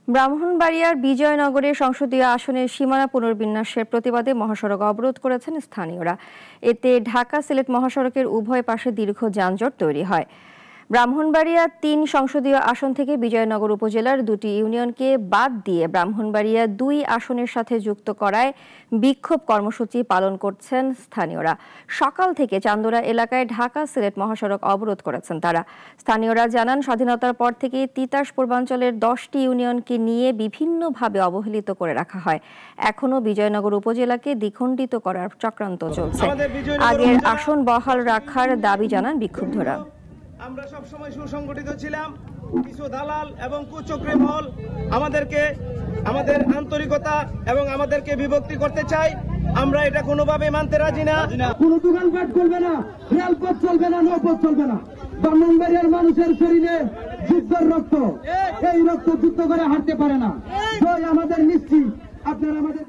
ব্রাহ্মণবাড়িয়ার বিজয়নগরে সংসদীয় আসনের সীমানা পুনর্বিন্যাসের প্রতিবাদে মহাসড়ক অবরোধ করেছেন স্থানীয়রা। এতে ঢাকা-সিলেট মহাসড়কের উভয় পাশে দীর্ঘ যানজট তৈরি হয়। ব্রাহ্মণবাড়িয়া ৩ সংসদীয় আসন থেকে বিজয়নগর উপজেলার ২টি ইউনিয়নকে বাদ দিয়ে ব্রাহ্মণবাড়িয়া ২ আসনের সাথে যুক্ত করায় বিক্ষোভ কর্মসূচি পালন করছেন স্থানীয়রা। সকাল থেকে চান্দোরা এলাকায় ঢাকা-সিলেট মহাসড়ক অবরোধ করেছেন তারা। স্থানীয়রা জানান, স্বাধীনতার পর থেকে তিতাস পূর্বাঞ্চলের 10টি ইউনিয়নকে নিয়ে বিভিন্নভাবে অবহেলিত করে রাখা হয়। এখনও বিজয়নগর উপজেলাকে দ্বিখণ্ডিত করার চক্রান্ত চলছে। আগের আসন বহাল রাখার দাবি জানান বিক্ষুব্ধরা। আমরা সব সময় সুসংগঠিত ছিলাম। কিছু দালাল এবং কুচক্রী মহল আমাদের আন্তরিকতা এবং আমাদেরকে বিভক্তি করতে চাই। আমরা এটা কোনোভাবে মানতে রাজি না। কোনো দোকানপাট চলবে না, রেলপথ চলবে না, নৌপথ চলবে না। ব্রাহ্মণবাড়িয়ার মানুষের শরীরে যুদ্ধের রক্ত, এই রক্ত যুদ্ধ করে হারতে পারে না। আমাদের নিশ্চিত আপনারা আমাদের